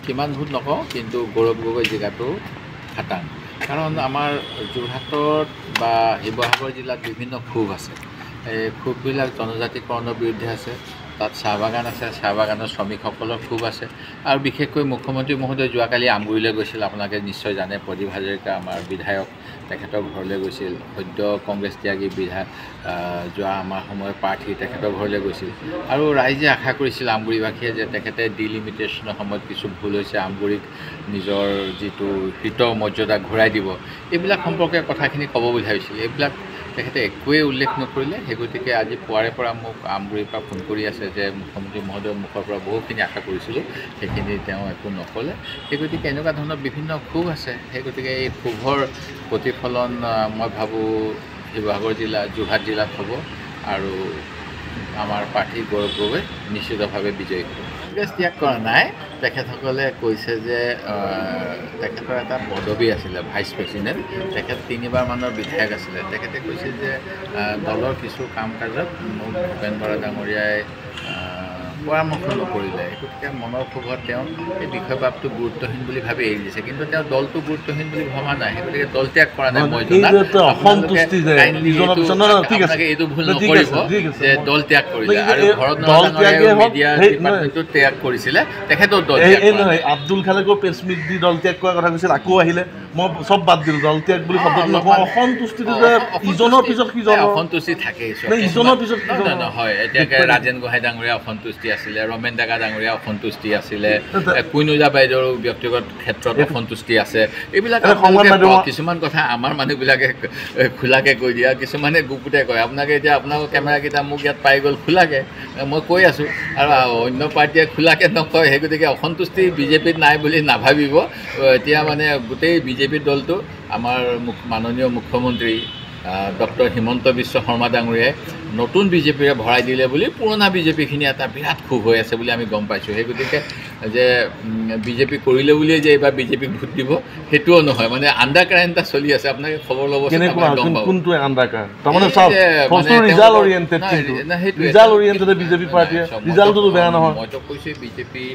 কিমান ভোট নকওঁ, কিন্তু গৌৰৱ গগৈ জিকাটো খাটাং। কাৰণ আমাৰ যোৰহাটত বা শিৱসাগৰ জিলাত বিভিন্ন ক্ষোভ আছে। এই ক্ষোভবিলাক জনজাতিকৰণৰ বিৰুদ্ধে আছে। তাত চাহ বাগান আছে, চাহ বাগানৰ শ্ৰমিকসকলৰ ক্ষোভ আছে। আৰু বিশেষকৈ মুখ্যমন্ত্ৰী মহোদয় যোৱাকালি আমগুৰিলৈ গৈছিল। আপোনালোকে নিশ্চয় জানে, প্ৰদীপ হাজৰিকা আমাৰ বিধায়ক, তেখেতৰ ঘৰলৈ গৈছিল। সদ্য কংগ্ৰেছ ত্যাগী যোৱা আমাৰ সময়ৰ প্ৰাৰ্থী তেখেতৰ ঘৰলৈ গৈছিল। আৰু ৰাইজে আশা কৰিছিল আমগুৰিবাসীয়ে যে তেখেতে ডিলিমিটেশ্যনৰ সময়ত কিছু ভুল হৈছে, আমগুৰিক নিজৰ যিটো কৃত মৰ্যাদা ঘূৰাই দিব, এইবিলাক সম্পৰ্কে কথাখিনি ক'ব বুলি ভাবিছিল। এইবিলাক তেখেতে একোৱেই উল্লেখ নকৰিলে। সেই গতিকে আজি পুৱাৰে পৰা মোক আমগুৰিৰ পৰা ফোন কৰি আছে যে মুখ্যমন্ত্ৰী মহোদয়ৰ মুখৰ পৰা বহুখিনি আশা কৰিছিলোঁ, সেইখিনি তেওঁ একো নক'লে। সেই গতিকে এনেকুৱা ধৰণৰ বিভিন্ন ক্ষোভ আছে। সেই গতিকে এই ক্ষোভৰ প্ৰতিফলন মই ভাবোঁ শিৱসাগৰ জিলা, যোৰহাট জিলাত হ'ব আৰু আমাৰ প্ৰাৰ্থী গৌৰৱ গগৈ নিশ্চিতভাৱে বিজয়ী হ'ব। কংগ্ৰেছ ত্যাগ কৰা নাই। তেখেতসকলে কৈছে যে তেখেতৰ এটা পদবী আছিলে ভাইচ প্ৰেচিডেণ্ট, তেখেত 3বাৰ মানৰ বিধায়ক আছিলে। তেখেতে কৈছিল যে দলৰ কিছু কাম কাজত মোক ভূপেন বৰা ডাঙৰীয়াই পৰামৰ্শ নকৰিলে। গতিকে মনৰ ক্ষোভত তেওঁ এই বিষয়বাবটো গুৰুত্বহীন বুলি ভাবি এৰি দিছে। কিন্তু তেওঁ দলটো গুৰুত্বহীন বুলি ভবা নাই। সেই গতিকে দল ত্যাগ কৰা নাই। মই এইটো ভুল নকৰিব যে দল ত্যাগ কৰিলে। আৰু ঘৰত মিডিয়া ডিপাৰ্টমেণ্টটো ত্যাগ কৰিছিলে, তেখেতেও দল আব্দুল খালেকৰ প্ৰেছ মিট দি দল ত্যাগ কৰাৰ কথা কৈছিল, আকৌ আহিলে। মই চব বাদ দিলোঁ, দল ত্যাগ বুলি শব্দটো নকওঁ। অসন্তুষ্টিটো যে ইজনৰ পিছত সিজন অসন্তুষ্টি থাকেই, ইজনৰ পিছত নহয়। এতিয়া ৰাজেন গোহাঁই ডাঙৰীয়া অসন্তুষ্টি আছিলে, ৰমেন ডেকা ডাঙৰীয়া অসন্তুষ্টি আছিলে, কুইনোজা বাইদেউৰ ব্যক্তিগত ক্ষেত্ৰত অসন্তুষ্টি আছে। এইবিলাক কিছুমান কথা আমাৰ মানুহবিলাকে খোলাকৈ কৈ দিয়ে, কিছুমানে গুপুতে কয়। আপোনালোকে এতিয়া আপোনালোকৰ কেমেৰাকেইটা মোক ইয়াত পাই গ'ল খোলাকৈ, মই কৈ আছোঁ। আৰু অন্য পাৰ্টীয়ে খোলাকৈ নকয়। সেই গতিকে অসন্তুষ্টি বিজেপিত নাই বুলি নাভাবিব। এতিয়া মানে গোটেই বিজেপি দলটো আমাৰ মাননীয় মুখ্যমন্ত্ৰী ডক্টৰ হিমন্ত বিশ্ব শৰ্মা ডাঙৰীয়াই নতুন বিজেপিৰে ভৰাই দিলে বুলি পুৰণা বিজেপিখিনি এটা বিৰাট ক্ষোভ হৈ আছে বুলি আমি গম পাইছোঁ। সেই গতিকে যে বিজেপি কৰিলে বুলিয়ে যে এইবাৰ বিজেপিক ভোট দিব সেইটোও নহয়। মানে আণ্ডাৰ কাৰেণ্ট এটা চলি আছে। আপোনালোকে খবৰ ল'ব গম পাব। মইতো কৈছোঁ বিজেপি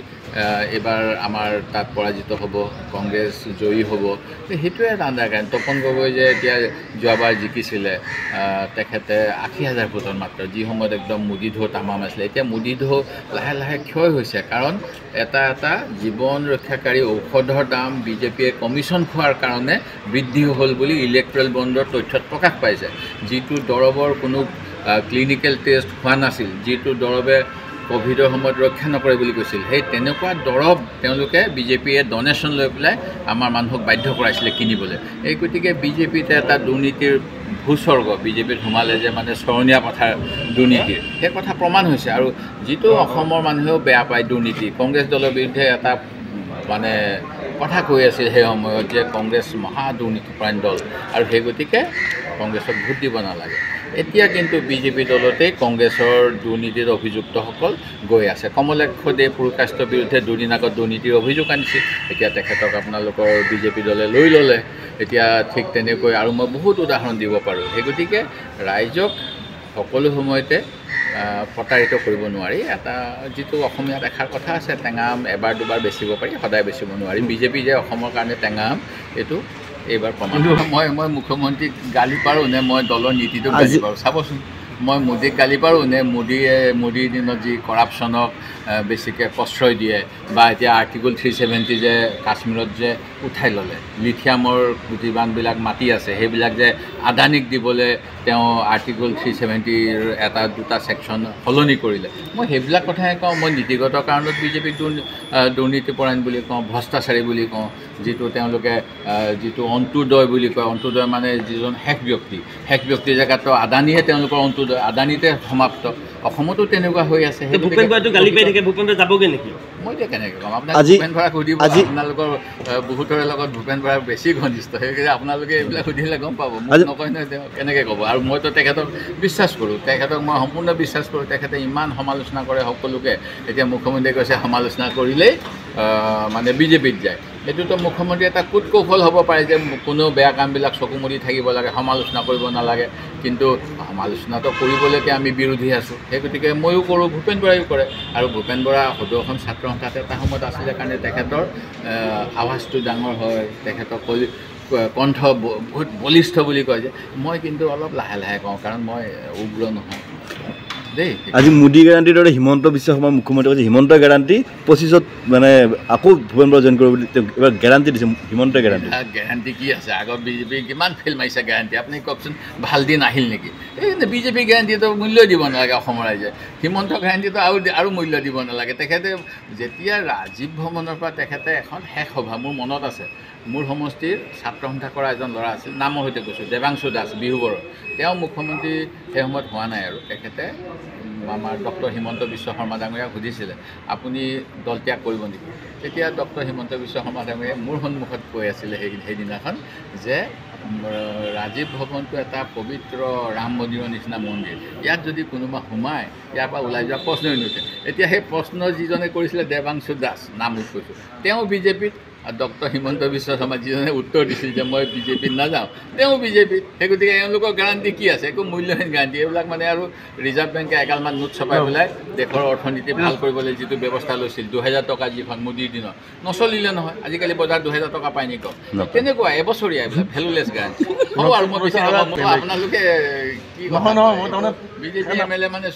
এইবাৰ আমাৰ তাত পৰাজিত হ'ব, কংগ্ৰেছ জয়ী হ'ব। সেইটোৱে এটা আণ্ডাৰ কাৰেণ্ট। তপন গগৈ যে এতিয়া যোৱাবাৰ জিকিছিলে, তেখেতে 80,000 ভোটত মাত্ৰ, যি সময়ত একদম মোদী ঢৌ তামাম আছিলে। এতিয়া মোদী ঢৌ লাহে লাহে ক্ষয় হৈছে। কাৰণ এটা জীৱন ৰক্ষাকাৰী ঔষধৰ দাম বিজেপিয়ে কমিশ্যন খোৱাৰ কাৰণে বৃদ্ধি হ'ল বুলি ইলেক্ট্ৰেল বণ্ডৰ তথ্যত প্ৰকাশ পাইছে। যিটো দৰৱৰ কোনো ক্লিনিকেল টেষ্ট হোৱা নাছিল, যিটো দৰৱে ক'ভিডৰ সময়ত ৰক্ষা নকৰে বুলি কৈছিল, সেই তেনেকুৱা দৰৱ তেওঁলোকে বিজেপিয়ে ডনেশ্যন লৈ পেলাই আমাৰ মানুহক বাধ্য কৰাইছিলে কিনিবলৈ। এই গতিকে বিজেপিতে এটা দুৰ্নীতিৰ ভূস্বৰ্গ বিজেপিত সোমালে যে মানে স্মৰণীয় কথা দুৰ্নীতিৰ, সেই কথা প্ৰমাণ হৈছে। আৰু যিটো অসমৰ মানুহেও বেয়া পায় দুৰ্নীতি, কংগ্ৰেছ দলৰ বিৰুদ্ধে এটা মানে কথা কৈ আছিল সেই সময়ত যে কংগ্ৰেছ মহা দুৰ্নীতিপৰায়ণ দল, আৰু সেই গতিকে কংগ্ৰেছক ভোট দিব নালাগে। এতিয়া কিন্তু বিজেপি দলতেই কংগ্ৰেছৰ দুৰ্নীতিৰ অভিযুক্তসকল গৈ আছে। কমলেশ দে পুৰকাষ্টৰ বিৰুদ্ধে দুদিন আগত দুৰ্নীতিৰ অভিযোগ আনিছিল, এতিয়া তেখেতক আপোনালোকৰ বিজেপি দলে লৈ ল'লে। এতিয়া ঠিক তেনেকৈ আৰু মই বহুত উদাহৰণ দিব পাৰোঁ। সেই গতিকে ৰাইজক সকলো সময়তে প্ৰতাৰিত কৰিব নোৱাৰি। এটা যিটো অসমীয়াত এষাৰ কথা আছে, টেঙা আম এবাৰ দুবাৰ বেচিব পাৰি, সদায় বেচিব নোৱাৰি। বিজেপি যে অসমৰ কাৰণে টেঙা আম, এইটো এইবাৰ প্ৰমাণ। মই মুখ্যমন্ত্ৰীক গালি পাৰোঁ নে মই দলৰ নীতিটোক গালি পাৰোঁ? চাবচোন, মই মোদীক গালি পাৰোঁ নে মোদীৰ দিনত যি কৰাপশ্যনক বেছিকৈ প্ৰশ্ৰয় দিয়ে, বা এতিয়া আৰ্টিকল 370 যে কাশ্মীৰত যে উঠাই ল'লে, লিথিয়ামৰ যিমানবিলাক মাটি আছে সেইবিলাক যে আদানীক দিবলৈ তেওঁ আৰ্টিকল 370ৰ এটা দুটা ছেকশ্যন সলনি কৰিলে, মই সেইবিলাক কথাই কওঁ। মই নীতিগত কাৰণত বিজেপিক দুৰ্নীতিপৰায়ণ বুলি কওঁ, ভ্ৰষ্টাচাৰী বুলি কওঁ। যিটো তেওঁলোকে যিটো অন্ত্যোদয় বুলি কয়, অন্ত্যোদয় মানে যিজন শেষ ব্যক্তিৰ জেগাতো আদানীয়ে তেওঁলোকৰ অন্ত্যোদয়, আদানীতে সমাপ্ত। অসমতো তেনেকুৱা হৈ আছে। ভূপেন বৰাই গালি পাই থাকে, ভূপেন বৰা যাবগৈ নেকি? মই এতিয়া কেনেকৈ ক'ম? আপোনাক ভূপেন বৰাক সুধিব, আপোনালোকৰ বহুতৰে লগত ভূপেন বৰা বেছি ঘনিষ্ঠ, সেইকাৰণে আপোনালোকে এইবিলাক সুধিলে গম পাব। মোক নকয় নহয় তেওঁ কেনেকৈ ক'ব। আৰু মইতো তেখেতক বিশ্বাস কৰোঁ, তেখেতক মই সম্পূৰ্ণ বিশ্বাস কৰোঁ। তেখেতে ইমান সমালোচনা কৰে সকলোকে। এতিয়া মুখ্যমন্ত্ৰীয়ে কৈছে সমালোচনা কৰিলেই মানে বিজেপিত যায়। এইটোতো মুখ্যমন্ত্ৰী এটা কুট কৌশল হ'ব পাৰে যে কোনো বেয়া কামবিলাক চকু মুদি থাকিব লাগে, সমালোচনা কৰিব নালাগে। কিন্তু সমালোচনাটো কৰিবলৈকে আমি বিৰোধী আছোঁ, সেই গতিকে ময়ো কৰোঁ, ভূপেন বৰাইও কৰে। আৰু ভূপেন বৰা সদৌ অসম ছাত্ৰ সন্থাত এটা সময়ত আছিলে কাৰণে তেখেতৰ আৱাজটো ডাঙৰ হয়, তেখেতৰ কণ্ঠ বহুত বলিষ্ঠ বুলি কয় যে। মই কিন্তু অলপ লাহে লাহে কওঁ, কাৰণ মই উগ্ৰ নহয় দেই। আজি মোদী গেৰাণ্টিৰ দৰে হিমন্ত বিশ্ব শৰ্মা মুখ্যমন্ত্ৰী কৈছে হিমন্ত গেৰাণ্টি 25ত মানে আকৌ ভূপেন বৰা জইন কৰিব বুলি এবাৰ গেৰাণ্টি দিছে, হিমন্ত গেৰাণ্টি। গেৰাণ্টি কি আছে? আগত বিজেপি কিমান ফেইল মাৰিছে গেৰাণ্টি, আপুনি কওকচোন। ভাল দিন আহিল নেকি? এই বিজেপি গেৰাণ্টিটো মূল্য দিব নালাগে অসমৰ ৰাইজে, হিমন্ত গেৰাণ্টিটো আৰু মূল্য দিব নালাগে। তেখেতে যেতিয়া ৰাজীৱ ভৱনৰ পৰা তেখেতে এখন শেষ সভা, মোৰ মনত আছে, মোৰ সমষ্টিৰ ছাত্ৰ সন্থা কৰা এজন ল'ৰা আছিল, নামৰ সৈতে কৈছোঁ, দেৱাংশু দাস বিহুবৰৰ। তেওঁ মুখ্যমন্ত্ৰী সেই সময়ত হোৱা নাই আৰু তেখেতে আমাৰ ডক্টৰ হিমন্ত বিশ্ব শৰ্মা ডাঙৰীয়াক সুধিছিলে আপুনি দল ত্যাগ কৰিব নেকি? তেতিয়া ডক্টৰ হিমন্ত বিশ্ব শৰ্মা ডাঙৰীয়াই মোৰ সন্মুখত কৈ আছিলে সেইদিনাখন যে ৰাজীৱ ভৱনটো এটা পবিত্ৰ ৰাম মন্দিৰৰ নিচিনা মন্দিৰ, ইয়াত যদি কোনোবা সোমায় ইয়াৰ পৰা ওলাই যোৱা প্ৰশ্নই নুঠে। এতিয়া সেই প্ৰশ্ন যিজনে কৰিছিলে দেৱাংশু দাস, নাম কৈছোঁ, তেওঁ বিজেপিত। আৰু ডক্টৰ হিমন্ত বিশ্ব শৰ্মা যিজনে উত্তৰ দিছিল যে মই বিজেপিত নাযাওঁ, তেওঁ বিজেপিত। সেই গতিকে এওঁলোকৰ গেৰাণ্টি কি আছে? একো মূল্যহীন গেৰাণ্টি। এইবিলাক মানে আৰু ৰিজাৰ্ভ বেংকে এগালমান নোট ছপাই পেলাই দেশৰ অৰ্থনীতি ভাল কৰিবলৈ যিটো ব্যৱস্থা লৈছিল, 2000 টকা যিখন মোদীৰ দিনত নচলিলে নহয়। আজিকালি বজাৰত 2000 টকা পায় নেকি? তেনেকুৱা এবছৰীয়া এইবিলাক ভেলুলেছ গেৰাণ্টি হ'ব। আৰু মই বেছি আপোনালোকে কি বিজেপি MLA মানে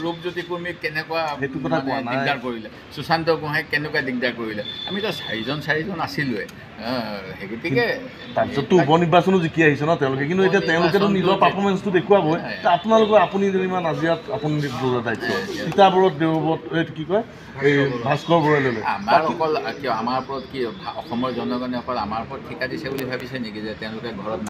ৰূপজ্যোতি কুৰ্মীক কেনেকুৱা দিগদাৰ কৰিলে, সুশান্ত গোহাঁইক কেনেকুৱা দিগদাৰ কৰিলে। আমিতো চাৰিজন আছিলোৱে। সেই গতিকে তাৰপিছততো উপ নিৰ্বাচনো জিকি আহিছে ন তেওঁলোকে, কিন্তু এতিয়া তেওঁলোকেতো নিজৰ পাৰফৰ্মেঞ্চটো দেখুৱাবই। আপোনালোকৰ আপুনি যদি ইমান আজিয়াত আপুনি দায়িত্ব তিতাবৰত দেওবৰত কি কয় এই ভাস্কৰ বৰাই ল'লে, আমাৰ অকল কিয় আমাৰ ওপৰত কি অসমৰ জনগণে অকল আমাৰ ওপৰত ঠিকা দিছে বুলি ভাবিছে নেকি যে তেওঁলোকে ঘৰত